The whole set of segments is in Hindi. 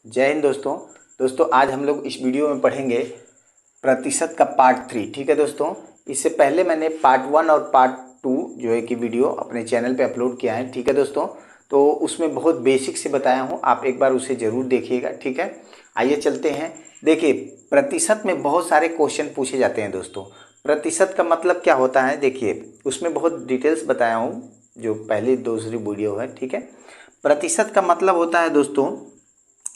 जय हिंद दोस्तों आज हम लोग इस वीडियो में पढ़ेंगे प्रतिशत का पार्ट 3। ठीक है दोस्तों, इससे पहले मैंने पार्ट 1 और पार्ट 2 जो है कि वीडियो अपने चैनल पे अपलोड किया है। ठीक है दोस्तों, तो उसमें बहुत बेसिक से बताया हूँ, आप एक बार उसे ज़रूर देखिएगा। ठीक है, आइए चलते हैं। देखिए, प्रतिशत में बहुत सारे क्वेश्चन पूछे जाते हैं दोस्तों। प्रतिशत का मतलब क्या होता है, देखिए उसमें बहुत डिटेल्स बताया हूँ जो पहली दूसरी वीडियो है। ठीक है, प्रतिशत का मतलब होता है दोस्तों,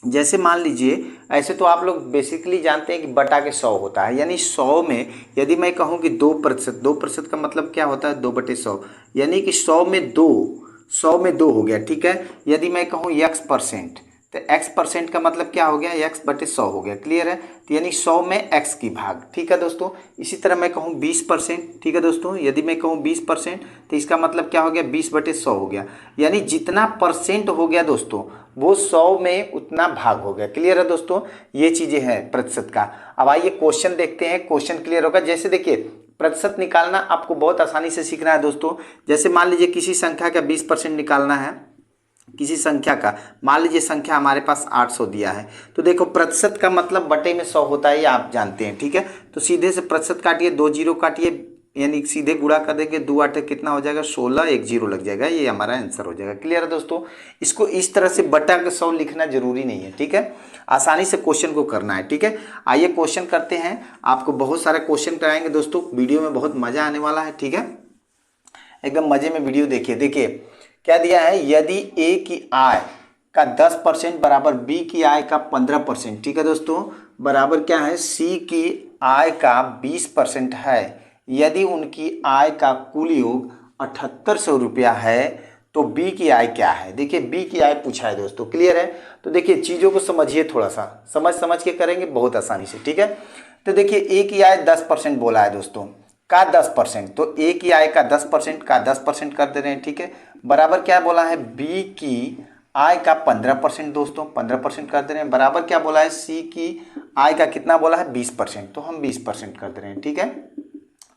जैसे मान लीजिए, ऐसे तो आप लोग बेसिकली जानते हैं कि बटा के 100 होता है, यानी 100 में यदि मैं कहूँ कि 2%, 2% का मतलब क्या होता है 2/100, यानी कि 100 में 2, 100 में 2 हो गया। ठीक है, यदि मैं कहूँ x%, तो x% का मतलब क्या हो गया, x/100 हो गया। क्लियर है, तो यानी 100 में x की भाग। ठीक है दोस्तों, इसी तरह मैं कहूँ 20%। ठीक है दोस्तों, यदि मैं कहूँ 20%, तो इसका मतलब क्या हो गया, 20/100 हो गया। यानी जितना परसेंट हो गया दोस्तों, वो 100 में उतना भाग हो गया। क्लियर है दोस्तों, ये चीज़ें हैं प्रतिशत का। अब आइए क्वेश्चन देखते हैं, क्वेश्चन क्लियर होगा। जैसे देखिए, प्रतिशत निकालना आपको बहुत आसानी से सीखना है दोस्तों। जैसे मान लीजिए किसी संख्या का 20% निकालना है, किसी संख्या का, मान लीजिए संख्या हमारे पास 800 दिया है, तो देखो प्रतिशत का मतलब बटे में 100 होता है, ये आप जानते हैं। ठीक है, तो सीधे से प्रतिशत काटिए, 2 जीरो काटिए, यानी सीधे गुणा कर देंगे, 2 8 कितना हो जाएगा 16, 1 जीरो लग जाएगा, ये हमारा आंसर हो जाएगा। क्लियर है दोस्तों, इसको इस तरह से बटा के 100 लिखना जरूरी नहीं है। ठीक है, आसानी से क्वेश्चन को करना है। ठीक है, आइए क्वेश्चन करते हैं। आपको बहुत सारे क्वेश्चन कराएंगे दोस्तों, वीडियो में बहुत मजा आने वाला है। ठीक है, एकदम मजे में वीडियो देखिए। देखिए क्या दिया है, यदि ए की आय का 10% बराबर बी की आय का 15%, ठीक है दोस्तों, बराबर क्या है, सी की आय का 20% है, यदि उनकी आय का कुल योग 7800 रुपया है, तो बी की आय क्या है। देखिए बी की आय पूछा है दोस्तों। क्लियर है, तो देखिए चीज़ों को समझिए, थोड़ा सा समझ समझ के करेंगे बहुत आसानी से। ठीक है, तो देखिए ए की आय 10% बोला है दोस्तों, का 10%, तो ए की आय का 10% का 10% कर दे रहे हैं। ठीक है, बराबर क्या बोला है, बी की आय का 15% दोस्तों, 15% कर दे रहे हैं। बराबर क्या बोला है, सी की आय का कितना बोला है, 20%, तो हम 20% कर दे रहे हैं। ठीक है,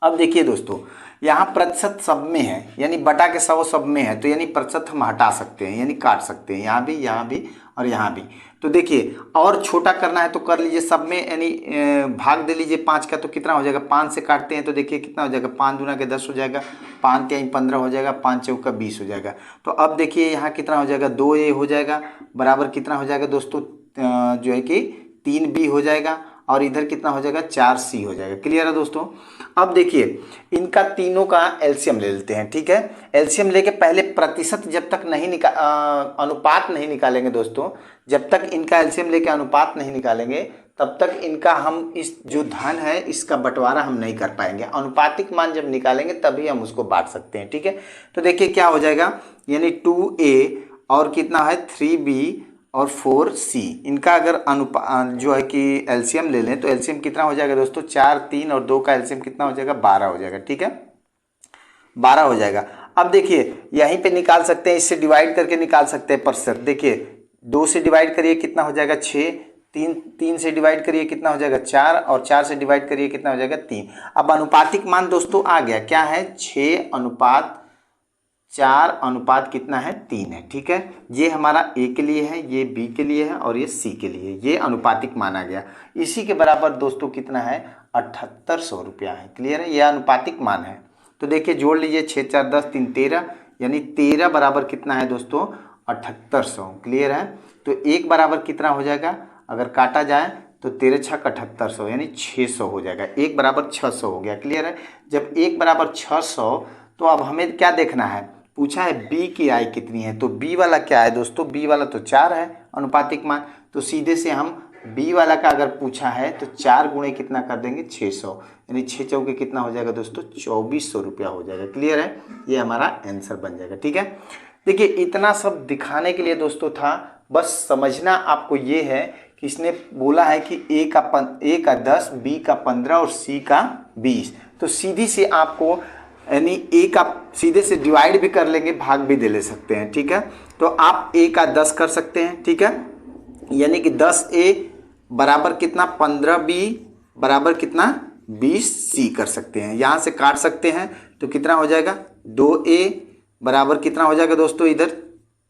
अब देखिए दोस्तों, यहाँ प्रतिशत सब में है, यानी बटा के 100 सब में है, तो यानी प्रतिशत हम हटा सकते हैं, यानी काट सकते हैं, यहाँ भी और यहाँ भी। तो देखिए, और छोटा करना है तो कर लीजिए सब में, यानी भाग दे लीजिए 5 का, तो कितना हो जाएगा, 5 से काटते हैं तो देखिए कितना हो जाएगा, 5 दूना के 10 हो जाएगा, 5 3 15 हो जाएगा, 5 चौका 20 हो जाएगा। तो अब देखिए यहाँ कितना हो जाएगा, 2a हो जाएगा, बराबर कितना हो जाएगा दोस्तों, जो है कि 3b हो जाएगा, और इधर कितना हो जाएगा, 4c हो जाएगा। क्लियर है दोस्तों, अब देखिए इनका तीनों का एलसीएम ले लेते हैं। ठीक है, एलसीएम लेके पहले प्रतिशत जब तक नहीं अनुपात नहीं निकालेंगे दोस्तों, जब तक इनका एलसीएम लेके अनुपात नहीं निकालेंगे, तब तक इनका हम इस जो धन है इसका बंटवारा हम नहीं कर पाएंगे। अनुपातिक मान जब निकालेंगे तभी हम उसको बांट सकते हैं। ठीक है, तो देखिए क्या हो जाएगा, यानी 2a और कितना है 3b और 4c, इनका अगर जो है कि एलसीएम ले लें, तो एलसीएम कितना हो जाएगा दोस्तों, 4 3 और 2 का एलसीएम कितना हो जाएगा, 12 हो जाएगा। ठीक है, 12 हो जाएगा। अब देखिए यहीं पे निकाल सकते हैं, इससे डिवाइड करके निकाल सकते हैं प्रतिशत। देखिए 2 से डिवाइड करिए कितना हो जाएगा 6, 3 से डिवाइड करिए कितना हो जाएगा 4, और 4 से डिवाइड करिए कितना हो जाएगा 3। अब अनुपातिक मान दोस्तों आ गया, क्या है 6:4 कितना है 3 है। ठीक है, ये हमारा ए के लिए है, ये बी के लिए है, और ये सी के लिए, ये अनुपातिक मान आ गया। इसी के बराबर दोस्तों कितना है, 7800 रुपया है। क्लियर है, यह अनुपातिक मान है। तो देखिए जोड़ लीजिए, 6 4 10 3 13, यानी 13 बराबर कितना है दोस्तों, 7800। क्लियर है, तो एक बराबर कितना हो जाएगा, अगर काटा जाए तो 13 छक 7800, यानी 600 हो जाएगा। एक बराबर 600 हो गया। क्लियर है, जब एक बराबर 600, तो अब हमें क्या देखना है, पूछा है बी की आय कितनी है, तो बी वाला क्या है दोस्तों, बी वाला तो 4 है अनुपातिक मान, तो सीधे से हम बी वाला का अगर पूछा है तो 4 गुणे कितना कर देंगे 600, यानी 6 चौके कितना हो जाएगा दोस्तों, 2400 रुपया हो जाएगा। क्लियर है, ये हमारा आंसर बन जाएगा। ठीक है, देखिए इतना सब दिखाने के लिए दोस्तों था, बस समझना आपको ये है कि इसने बोला है कि ए का 10, बी का 15 और सी का 20, तो सीधी से आपको यानी ए का सीधे से डिवाइड भी कर लेंगे, भाग भी दे ले सकते हैं। ठीक है, तो आप ए का 10 कर सकते हैं। ठीक है, यानी कि 10a बराबर कितना, 15b बराबर कितना, 20c कर सकते हैं। यहाँ से काट सकते हैं तो कितना हो जाएगा, 2a बराबर कितना हो जाएगा दोस्तों, इधर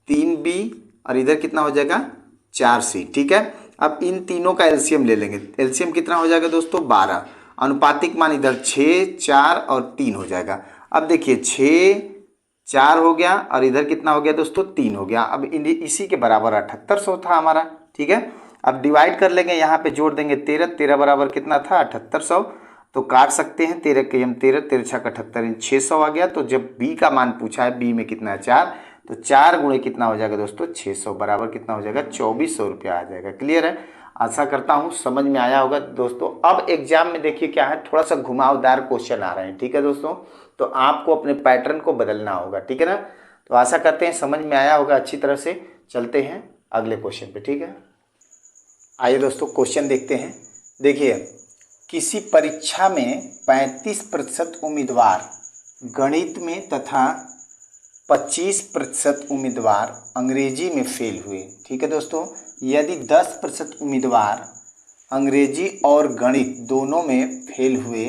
3b और इधर कितना हो जाएगा 4c। ठीक है, अब इन तीनों का एलसीएम ले लेंगे। एलसीएम कितना हो जाएगा दोस्तों 12। अनुपातिक मान इधर 6, 4 और 3 हो जाएगा। अब देखिए 6, 4 हो गया और इधर कितना हो गया दोस्तों 3 हो गया। अब इसी के बराबर 7800 था हमारा। ठीक है, अब डिवाइड कर लेंगे, यहाँ पे जोड़ देंगे 13, 13 बराबर कितना था 7800। तो काट सकते हैं, 13 के हम 13, 13 छक 78, 600 आ गया। तो जब बी का मान पूछा है, बी में कितना है 4, तो 4 गुणे कितना हो जाएगा दोस्तों 600 बराबर कितना हो जाएगा 2400 रुपया आ जाएगा। क्लियर है, आशा करता हूँ समझ में आया होगा दोस्तों। अब एग्जाम में देखिए क्या है, थोड़ा सा घुमावदार क्वेश्चन आ रहे हैं। ठीक है दोस्तों, तो आपको अपने पैटर्न को बदलना होगा। ठीक है ना, तो आशा करते हैं समझ में आया होगा अच्छी तरह से। चलते हैं अगले क्वेश्चन पे। ठीक है, आइए दोस्तों क्वेश्चन देखते हैं। देखिए, किसी परीक्षा में 35% उम्मीदवार गणित में तथा 25% उम्मीदवार अंग्रेजी में फेल हुए। ठीक है दोस्तों, यदि 10% उम्मीदवार अंग्रेजी और गणित दोनों में फेल हुए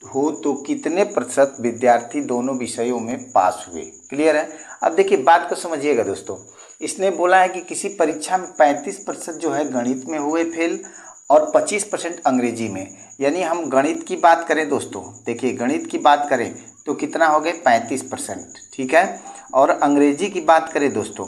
हो तो कितने प्रतिशत विद्यार्थी दोनों विषयों में पास हुए। क्लियर है, अब देखिए बात को समझिएगा दोस्तों। इसने बोला है कि किसी परीक्षा में 35% जो है गणित में हुए फेल और 25% अंग्रेजी में। यानी हम गणित की बात करें दोस्तों, देखिए गणित की बात करें तो कितना हो गए 35%। ठीक है, और अंग्रेजी की बात करें दोस्तों,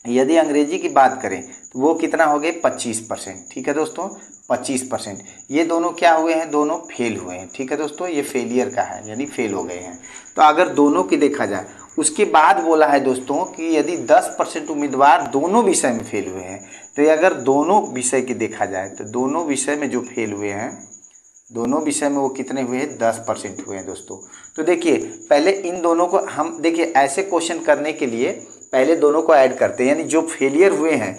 यदि अंग्रेजी की बात करें तो वो कितना हो गए 25%। ठीक है दोस्तों, 25%। ये दोनों क्या हुए हैं, दोनों फेल हुए हैं। ठीक है दोस्तों, ये फेलियर का है, यानी फेल हो गए हैं। तो अगर दोनों की देखा जाए, उसके बाद बोला है दोस्तों कि यदि 10% उम्मीदवार दोनों विषय में फेल हुए हैं, तो अगर दोनों विषय की देखा जाए तो दोनों विषय में जो फेल हुए हैं, दोनों विषय में वो कितने हुए हैं 10% हुए हैं दोस्तों। तो देखिए पहले इन दोनों को हम देखिए ऐसे क्वेश्चन करने के लिए पहले दोनों को ऐड करते हैं, यानी जो फेलियर हुए हैं,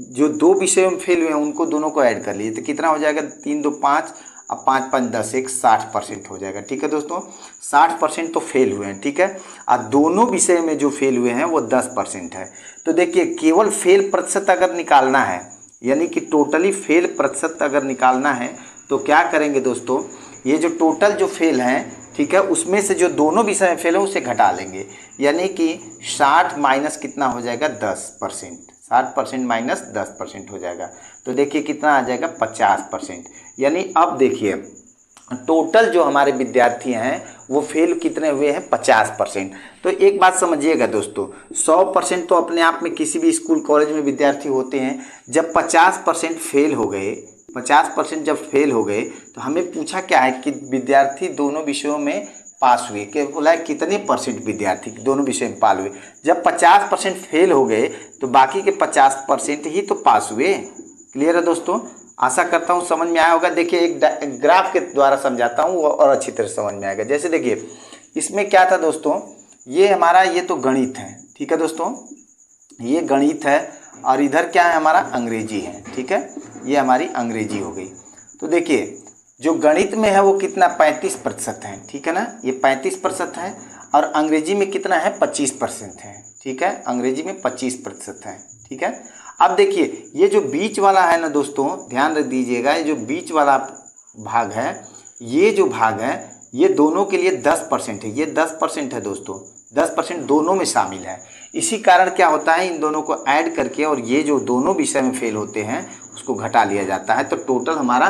जो दो विषयों में फेल हुए हैं उनको दोनों को ऐड कर लिए तो कितना हो जाएगा 3 2 5 अब 5 5 10 1 60% हो जाएगा। ठीक है दोस्तों, 60% तो फेल हुए हैं। ठीक है, और दोनों विषय में जो फेल हुए हैं वो 10% है। तो देखिए केवल फेल प्रतिशत अगर निकालना है, यानी कि टोटली फेल प्रतिशत अगर निकालना है तो क्या करेंगे दोस्तों, ये जो टोटल जो फेल हैं, ठीक है, उसमें से जो दोनों विषय में फेल है उसे घटा लेंगे, यानी कि 60 माइनस कितना हो जाएगा 10%। 60% माइनस 10% हो जाएगा, तो देखिए कितना आ जाएगा 50%। यानी अब देखिए टोटल जो हमारे विद्यार्थी हैं वो फेल कितने हुए हैं 50%। तो एक बात समझिएगा दोस्तों, 100% तो अपने आप में किसी भी स्कूल कॉलेज में विद्यार्थी होते हैं। जब 50% फेल हो गए, 50% जब फेल हो गए तो हमें पूछा क्या है कि विद्यार्थी दोनों विषयों में पास हुए, क्या बोला है कितने परसेंट विद्यार्थी दोनों विषय में पास हुए। जब 50% फेल हो गए तो बाकी के 50% ही तो पास हुए। क्लियर है दोस्तों, आशा करता हूँ समझ में आया होगा। देखिए एक ग्राफ के द्वारा समझाता हूँ और अच्छी तरह समझ में आएगा। जैसे देखिए इसमें क्या था दोस्तों, ये हमारा ये तो गणित है। ठीक है दोस्तों, ये गणित है और इधर क्या है हमारा अंग्रेजी है। ठीक है, ये हमारी अंग्रेजी हो गई। तो देखिए जो गणित में है वो कितना 35% है। ठीक है ना, ये 35% है और अंग्रेजी में कितना है 25% है। ठीक है, अंग्रेजी में 25% है। ठीक है, अब देखिए ये जो बीच वाला है ना दोस्तों, ध्यान रख दीजिएगा, ये जो बीच वाला भाग है, ये जो भाग है ये दोनों के लिए 10% है। ये 10% है दोस्तों, 10% दोनों में शामिल है। इसी कारण क्या होता है, इन दोनों को ऐड करके और ये जो दोनों विषय में फेल होते हैं उसको घटा लिया जाता है, तो टोटल हमारा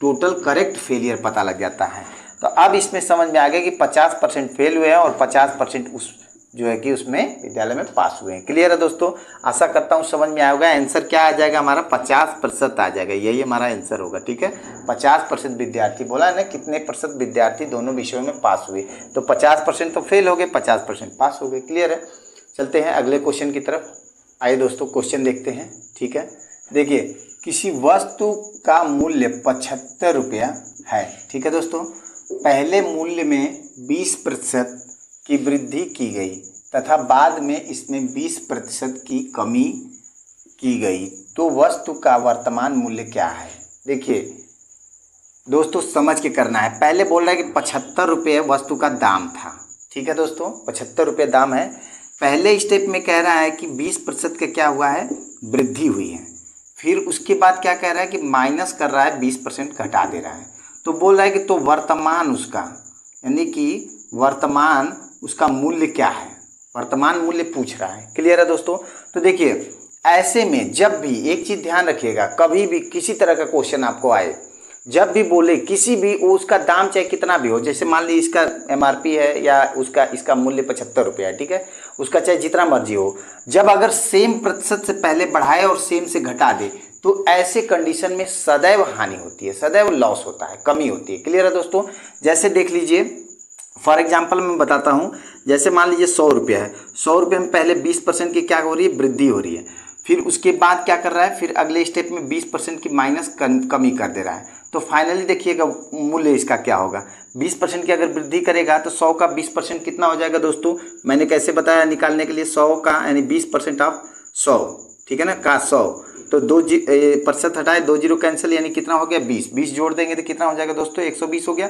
टोटल करेक्ट फेलियर पता लग जाता है। तो अब इसमें समझ में आ गया कि 50% फेल हुए हैं और 50% उस जो है कि उसमें विद्यालय में पास हुए हैं। क्लियर है दोस्तों, आशा करता हूँ समझ में आया होगा। आंसर क्या आ जाएगा हमारा 50% आ जाएगा, यही हमारा आंसर होगा। ठीक है, 50% विद्यार्थी बोला है ना, कितने प्रतिशत विद्यार्थी दोनों विषयों में पास हुए, तो 50% तो फेल हो गए, 50% पास हो गए। क्लियर है, चलते हैं अगले क्वेश्चन की तरफ। आइए दोस्तों क्वेश्चन देखते हैं। ठीक है, देखिए किसी वस्तु का मूल्य 75 रुपया है। ठीक है दोस्तों, पहले मूल्य में 20% की वृद्धि की गई तथा बाद में इसमें 20% की कमी की गई, तो वस्तु का वर्तमान मूल्य क्या है। देखिए दोस्तों समझ के करना है। पहले बोल रहा है कि 75 रुपये वस्तु का दाम था। ठीक है दोस्तों, 75 रुपये दाम है। पहले स्टेप में कह रहा है कि 20% का क्या हुआ है, वृद्धि हुई है। फिर उसके बाद क्या कह रहा है कि माइनस कर रहा है, 20% घटा दे रहा है। तो बोल रहा है कि तो वर्तमान उसका, यानी कि वर्तमान उसका मूल्य क्या है, वर्तमान मूल्य पूछ रहा है। क्लियर है दोस्तों, तो देखिए ऐसे में जब भी एक चीज ध्यान रखिएगा, कभी भी किसी तरह का क्वेश्चन आपको आए, जब भी बोले किसी भी, उसका दाम चाहे कितना भी हो, जैसे मान लीजिए इसका एमआरपी है या उसका इसका मूल्य 75 रुपया है, ठीक है, उसका चाहे जितना मर्जी हो, जब अगर सेम प्रतिशत से पहले बढ़ाए और सेम से घटा दे तो ऐसे कंडीशन में सदैव हानि होती है, सदैव लॉस होता है, कमी होती है। क्लियर है दोस्तों? जैसे देख लीजिए, फॉर एग्जाम्पल मैं बताता हूँ, जैसे मान लीजिए 100 रुपया है, 100 रुपये में पहले 20% की क्या हो रही है, वृद्धि हो रही है, फिर उसके बाद क्या कर रहा है, फिर अगले स्टेप में 20% की माइनस कमी कर दे रहा है, तो फाइनली देखिएगा मूल्य इसका क्या होगा, 20% की अगर वृद्धि करेगा तो 100 का 20% कितना हो जाएगा दोस्तों, मैंने कैसे बताया निकालने के लिए, 100 का यानी 20% ऑफ 100, ठीक है ना, का 100, तो प्रतिशत हटाए, 2 जीरो कैंसिल, यानी कितना हो गया 20, 20 जोड़ देंगे तो कितना हो जाएगा दोस्तों, 120 हो गया।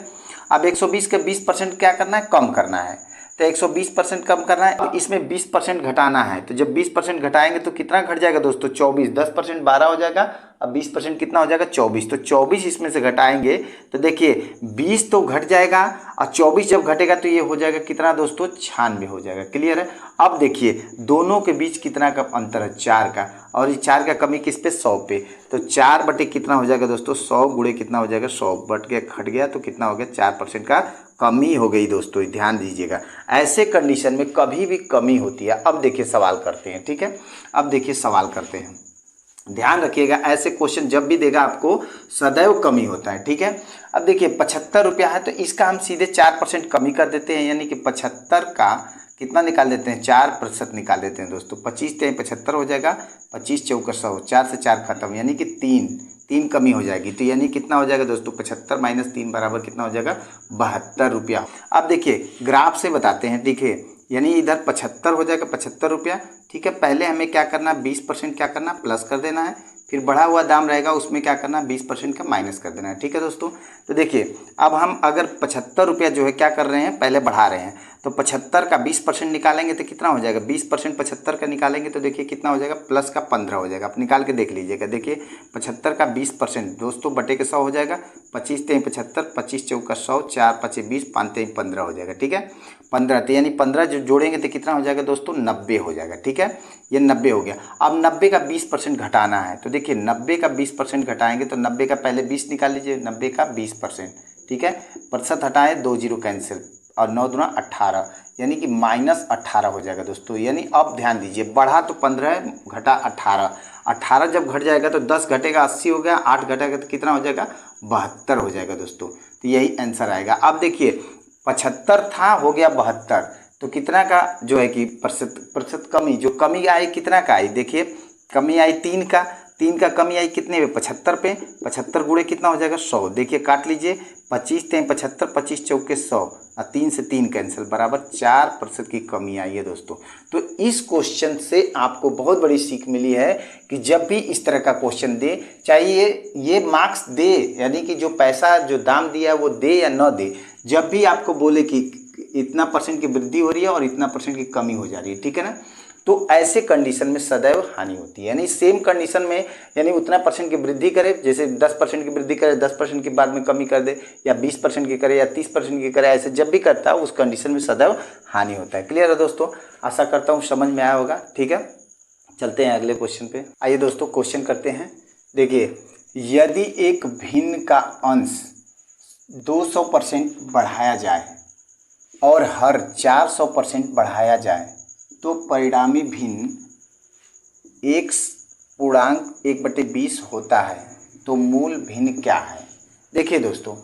अब 120 का 20% क्या करना है, कम करना है, तो 120% कम करना है, अब इसमें 20% घटाना है, तो जब 20% घटाएंगे तो कितना घट जाएगा दोस्तों, 24, 10% 12 हो जाएगा, अब 20% कितना हो जाएगा 24, तो 24 इसमें से घटाएंगे तो देखिए 20 तो घट जाएगा और 24 जब घटेगा तो ये हो जाएगा कितना दोस्तों, 96 हो जाएगा। क्लियर है? अब देखिए दोनों के बीच कितना का अंतर है, 4 का, और ये 4 का कमी किस पे, 100 पे, तो 4 बटे कितना हो जाएगा दोस्तों, 100 गुणे कितना हो जाएगा, 100 बट गया, घट गया, तो कितना हो गया, 4% का कमी हो गई दोस्तों, ध्यान दीजिएगा। ऐसे कंडीशन में कभी भी कमी होती है। अब देखिए सवाल करते हैं, ठीक है, अब देखिए सवाल करते हैं, ध्यान रखिएगा, ऐसे क्वेश्चन जब भी देगा आपको सदैव कमी होता है, ठीक है। अब देखिए 75 रुपया है तो इसका हम सीधे 4% कमी कर देते हैं, यानी कि 75 का कितना निकाल देते हैं, 4% निकाल देते हैं दोस्तों, 25 × 75 हो जाएगा, 25 चौका 100, 4 से 4 खत्म, यानी कि 3 कमी हो जाएगी, तो यानी कितना हो जाएगा दोस्तों, 75 - 3 बराबर कितना हो जाएगा, 72 रुपया। अब देखिए ग्राफ से बताते हैं, देखिए यानी इधर 75 हो जाएगा, 75 रुपया, ठीक है। पहले हमें क्या करना, 20% क्या करना, प्लस कर देना है, फिर बढ़ा हुआ दाम रहेगा उसमें क्या करना, 20% का माइनस कर देना है, ठीक है दोस्तों। तो देखिए अब हम अगर 75 रुपया जो है क्या कर रहे हैं, पहले बढ़ा रहे हैं, तो 75 का 20% निकालेंगे तो कितना हो जाएगा, 20% 75 का निकालेंगे तो देखिए कितना हो जाएगा, प्लस का 15 हो जाएगा। आप निकाल के देख लीजिएगा, देखिए 75 का 20% दोस्तों बटे के 100 हो जाएगा, 25 × 75, 25 चौका 100, 4 × 5 = 20, 5 × 3 = 15 हो जाएगा, ठीक है। 15 तो यानी 15 जो जोड़ेंगे तो कितना हो जाएगा दोस्तों, 90 हो जाएगा, ठीक है, ये 90 हो गया। अब 90 का 20% घटाना है, तो देखिए 90 का 20% घटाएंगे तो 90 का पहले 20 निकाल लीजिए, 90 का 20%, ठीक है, प्रतिशत हटाए, 2 जीरो कैंसिल, और 9 दूना 18, यानी कि -18 हो जाएगा दोस्तों। यानी अब ध्यान दीजिए, बढ़ा तो 15 घटा 18, 18 जब घट जाएगा तो 10 घटेगा 80 हो गया, 8 घटेगा तो कितना हो जाएगा, 72 हो जाएगा दोस्तों। तो यही आंसर आएगा। अब देखिए 75 था, हो गया 72, तो कितना का जो है कि प्रतिशत कमी, जो कमी आई कितना का आई, देखिए कमी आई 3 का, 3 का कमी आई कितने पे, 75 पे, 75 गुणे कितना हो जाएगा, 100, देखिए काट लीजिए, 25 × 75, 25 चौके 100, और 3 से 3 कैंसिल, बराबर 4% की कमी आई है दोस्तों। तो इस क्वेश्चन से आपको बहुत बड़ी सीख मिली है कि जब भी इस तरह का क्वेश्चन दे, चाहे ये मार्क्स दे, यानी कि जो पैसा जो दाम दिया है वो दे या न दे, जब भी आपको बोले कि इतना % की वृद्धि हो रही है और इतना % की कमी हो जा रही है, ठीक है ना, तो ऐसे कंडीशन में सदैव हानि होती है। यानी सेम कंडीशन में, यानी उतना % की वृद्धि करे, जैसे 10% की वृद्धि करे, 10% के बाद में कमी कर दे, या 20% की करे, या 30% की करे, ऐसे जब भी करता है उस कंडीशन में सदैव हानि होता है। क्लियर है दोस्तों? आशा करता हूँ समझ में आया होगा, ठीक है। चलते हैं अगले क्वेश्चन पे। आइए दोस्तों क्वेश्चन करते हैं। देखिए यदि एक भिन्न का अंश 200% बढ़ाया जाए और हर 400% बढ़ाया जाए तो परिणामी भिन्न x पूर्णांक 1/20 होता है, तो मूल भिन्न क्या है। देखिए दोस्तों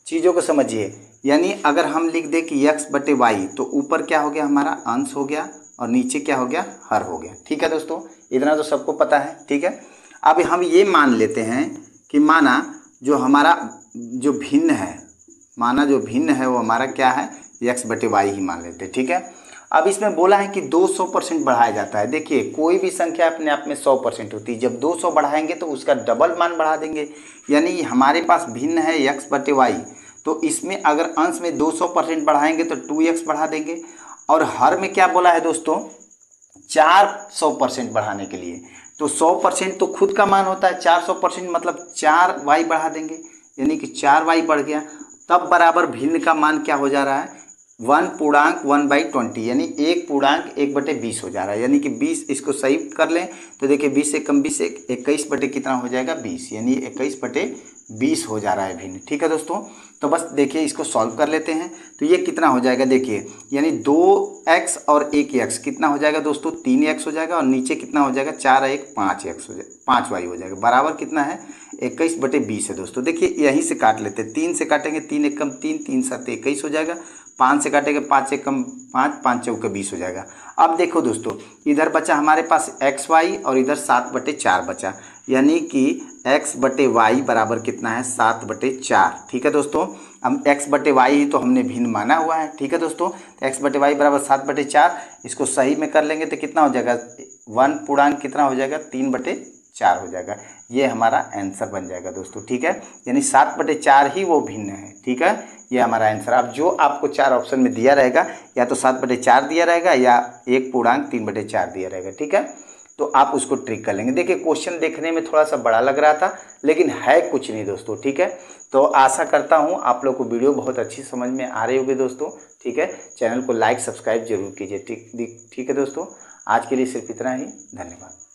चीज़ों को समझिए, यानी अगर हम लिख दें कि x/y, तो ऊपर क्या हो गया, हमारा अंश हो गया, और नीचे क्या हो गया, हर हो गया, ठीक है दोस्तों, इतना तो सबको पता है, ठीक है। अब हम ये मान लेते हैं कि माना जो हमारा जो भिन्न है, माना जो भिन्न है वो हमारा क्या है, x/y ही मान लेते हैं, ठीक है। अब इसमें बोला है कि 200% बढ़ाया जाता है। देखिए कोई भी संख्या अपने आप में 100% होती है, जब 200 बढ़ाएंगे तो उसका डबल मान बढ़ा देंगे, यानी हमारे पास भिन्न है x/y, तो इसमें अगर अंश में 200% बढ़ाएंगे तो 2x बढ़ा देंगे, और हर में क्या बोला है दोस्तों, 400% बढ़ाने के लिए, तो 100% तो खुद का मान होता है, 400% मतलब 4y बढ़ा देंगे, यानी कि 4y बढ़ गया, तब बराबर भिन्न का मान क्या हो जा रहा है, 1/1/20 यानी 1/1/20 हो जा रहा है, यानी कि 20 इसको सही कर लें तो देखिए 20 से कम 20 21 बटे कितना हो जाएगा 20, यानी 21/20 हो जा रहा है भिन्न। ठीक है दोस्तों, तो बस देखिए इसको सॉल्व कर लेते हैं। तो ये कितना हो जाएगा देखिए, यानी 2x और 1x कितना हो जाएगा दोस्तों 3x हो जाएगा, और नीचे कितना हो जाएगा 4 1 5x हो जाएगा 5y हो जाएगा, बराबर कितना है 21/20 है दोस्तों। देखिए यहीं से काट लेते हैं, 3 से काटेंगे 3 1 कम 3, 3 7 21 हो जाएगा, 5 से काटेंगे 5 1 कम 5, 5 चौके 20 हो जाएगा। अब देखो दोस्तों इधर बचा हमारे पास xy और इधर 7/4 बचा, यानी कि x/y बराबर कितना है 7/4। ठीक है दोस्तों, हम x/y ही तो हमने भिन्न माना हुआ है। ठीक है दोस्तों, तो x/y बराबर 7/4, इसको सही में कर लेंगे तो कितना हो जाएगा 1 पूर्णांक कितना हो जाएगा 3/4 हो जाएगा। ये हमारा आंसर बन जाएगा दोस्तों। ठीक है, यानी 7/4 ही वो भिन्न है। ठीक है, ये हमारा आंसर। अब जो आपको 4 ऑप्शन में दिया रहेगा या तो 7/4 दिया रहेगा या 1/3/4 दिया रहेगा। ठीक है, तो आप उसको ट्रिक कर लेंगे। देखिए क्वेश्चन देखने में थोड़ा सा बड़ा लग रहा था, लेकिन है कुछ नहीं दोस्तों। ठीक है, तो आशा करता हूँ आप लोग को वीडियो बहुत अच्छी समझ में आ रही होगी दोस्तों। ठीक है, चैनल को लाइक सब्सक्राइब जरूर कीजिए। ठीक है दोस्तों, आज के लिए सिर्फ इतना ही, धन्यवाद।